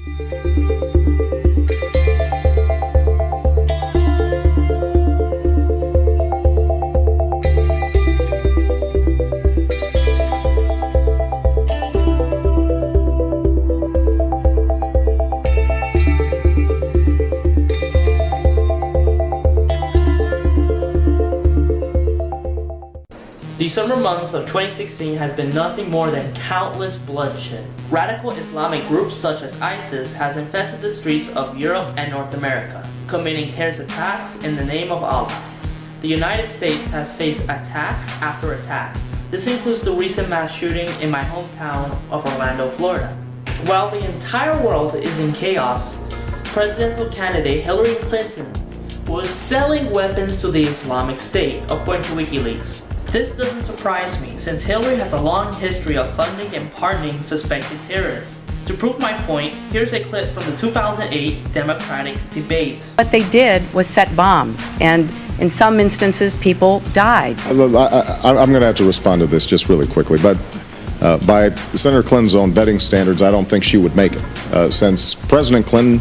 The summer months of 2016 has been nothing more than countless bloodshed. Radical Islamic groups such as ISIS has infested the streets of Europe and North America, committing terrorist attacks in the name of Allah. The United States has faced attack after attack. This includes the recent mass shooting in my hometown of Orlando, Florida. While the entire world is in chaos, presidential candidate Hillary Clinton was selling weapons to the Islamic State, according to WikiLeaks. This doesn't surprise me, since Hillary has a long history of funding and pardoning suspected terrorists. To prove my point, here's a clip from the 2008 Democratic debate. What they did was set bombs, and in some instances, people died. I'm going to have to respond to this just really quickly, but by Senator Clinton's own vetting standards, I don't think she would make it, since President Clinton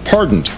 pardoned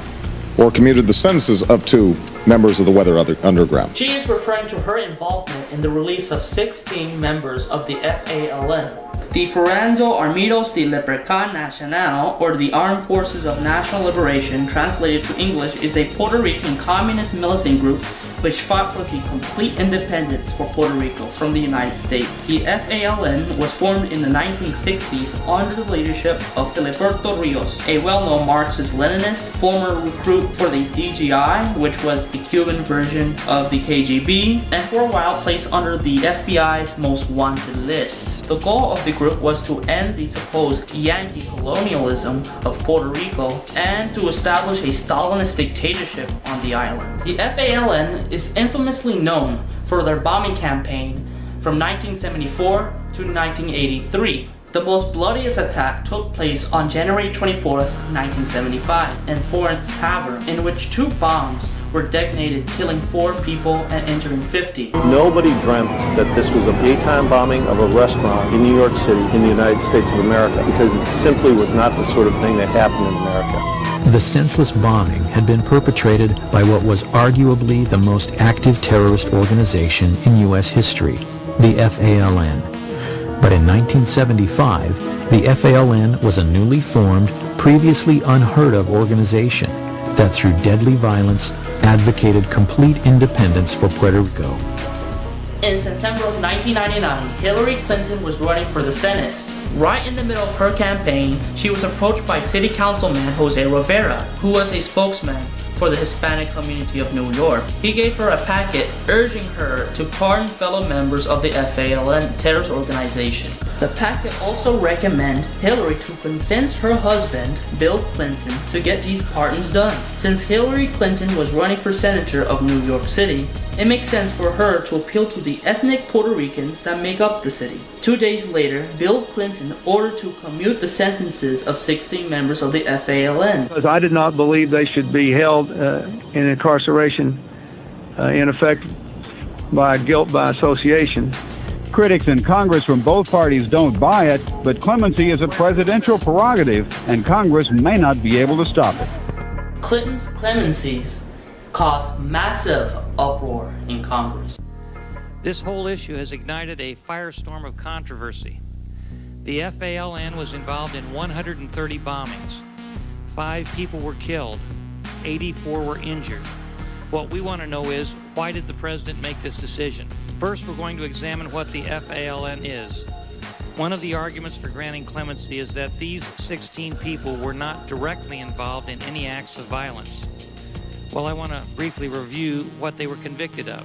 or commuted the sentences of 2 members of the Weather Underground. She is referring to her involvement in the release of 16 members of the FALN, the Foranzo Armados de Liberación Nacional, or the Armed Forces of National Liberation, translated to English, is a Puerto Rican communist militant group which fought for the complete independence for Puerto Rico from the United States. The FALN was formed in the 1960s under the leadership of Filiberto Rios, a well-known Marxist-Leninist, former recruit for the DGI, which was the Cuban version of the KGB, and for a while placed under the FBI's most wanted list. The goal of the group was to end the supposed anti-colonialism of Puerto Rico and to establish a Stalinist dictatorship on the island. The FALN is infamously known for their bombing campaign from 1974 to 1983. The most bloodiest attack took place on January 24th, 1975 in Florence Tavern, in which 2 bombs were detonated, killing 4 people and injuring 50. Nobody dreamt that this was a daytime bombing of a restaurant in New York City in the United States of America, because it simply was not the sort of thing that happened in America. The senseless bombing had been perpetrated by what was arguably the most active terrorist organization in U.S. history, the FALN. But in 1975, the FALN was a newly formed, previously unheard of organization that through deadly violence advocated complete independence for Puerto Rico. In September of 1999, Hillary Clinton was running for the Senate. Right in the middle of her campaign, she was approached by City Councilman Jose Rivera, who was a spokesman for the Hispanic community of New York. He gave her a packet urging her to pardon fellow members of the FALN terrorist organization. The packet also recommended Hillary to convince her husband, Bill Clinton, to get these pardons done. Since Hillary Clinton was running for senator of New York City, it makes sense for her to appeal to the ethnic Puerto Ricans that make up the city. 2 days later, Bill Clinton ordered to commute the sentences of 16 members of the FALN. Because I did not believe they should be held in incarceration, in effect, by guilt by association. Critics in Congress from both parties don't buy it, but clemency is a presidential prerogative, and Congress may not be able to stop it. Clinton's clemencies caused massive uproar in Congress. This whole issue has ignited a firestorm of controversy. The FALN was involved in 130 bombings. 5 people were killed, 84 were injured. What we want to know is, why did the president make this decision? First, we're going to examine what the FALN is. One of the arguments for granting clemency is that these 16 people were not directly involved in any acts of violence. Well, I want to briefly review what they were convicted of.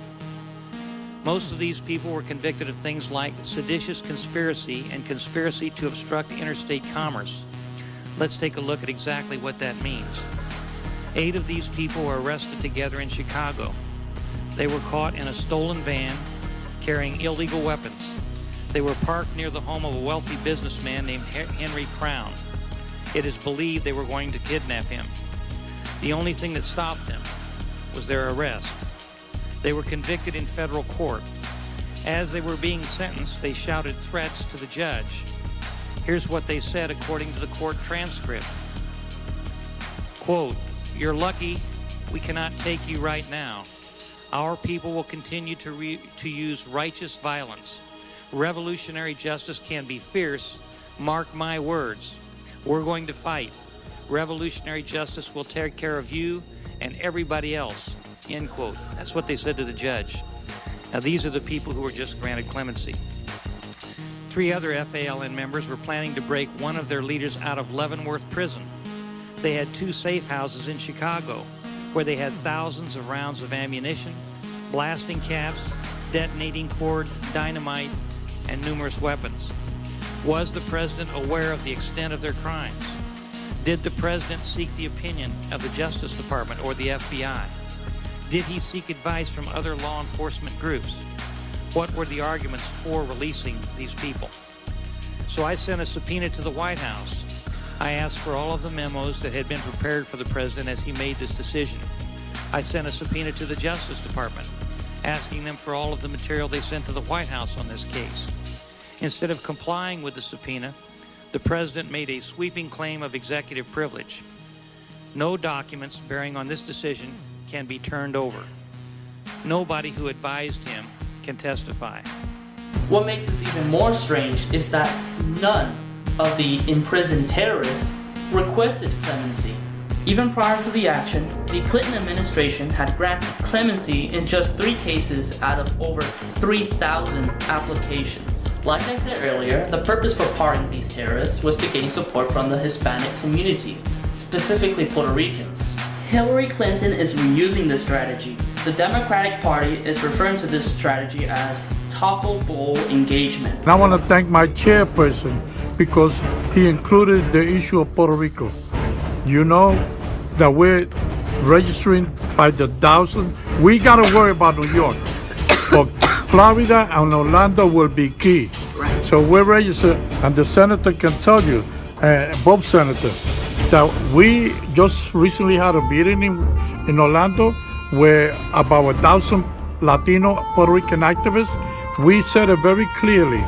Most of these people were convicted of things like seditious conspiracy and conspiracy to obstruct interstate commerce. Let's take a look at exactly what that means. 8 of these people were arrested together in Chicago. They were caught in a stolen van carrying illegal weapons. They were parked near the home of a wealthy businessman named Henry Crown. It is believed they were going to kidnap him. The only thing that stopped them was their arrest. They were convicted in federal court. As they were being sentenced, they shouted threats to the judge. Here's what they said according to the court transcript. Quote, "You're lucky we cannot take you right now. Our people will continue to use righteous violence. Revolutionary justice can be fierce. Mark my words. We're going to fight. Revolutionary justice will take care of you and everybody else." End quote. That's what they said to the judge. Now, these are the people who were just granted clemency. 3 other FALN members were planning to break one of their leaders out of Leavenworth Prison. They had 2 safe houses in Chicago where they had thousands of rounds of ammunition, blasting caps, detonating cord, dynamite, and numerous weapons. Was the president aware of the extent of their crimes? Did the president seek the opinion of the Justice Department or the FBI? Did he seek advice from other law enforcement groups? What were the arguments for releasing these people? So I sent a subpoena to the White House. I asked for all of the memos that had been prepared for the president as he made this decision. I sent a subpoena to the Justice Department, asking them for all of the material they sent to the White House on this case. Instead of complying with the subpoena, the president made a sweeping claim of executive privilege. No documents bearing on this decision can be turned over. Nobody who advised him can testify. What makes this even more strange is that none of the imprisoned terrorists requested clemency. Even prior to the action, the Clinton administration had granted clemency in just 3 cases out of over 3,000 applications. Like I said earlier, the purpose for pardoning these terrorists was to gain support from the Hispanic community, specifically Puerto Ricans. Hillary Clinton is reusing this strategy. The Democratic Party is referring to this strategy as taco bowl engagement. And I want to thank my chairperson because he included the issue of Puerto Rico. You know that we're registering by the thousand. We got to worry about New York. But Florida and Orlando will be key. So we're registered, and the senator can tell you, both senators, that we just recently had a meeting in Orlando where about 1,000 Latino Puerto Rican activists. We said it very clearly.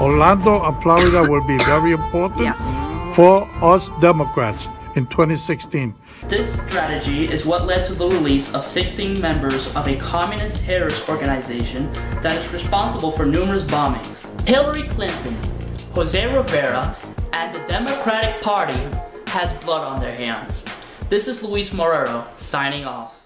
Orlando and Florida will be very important for us Democrats in 2016. This strategy is what led to the release of 16 members of a communist terrorist organization that is responsible for numerous bombings. Hillary Clinton, Jose Rivera, and the Democratic Party has blood on their hands. This is Luis Morero, signing off.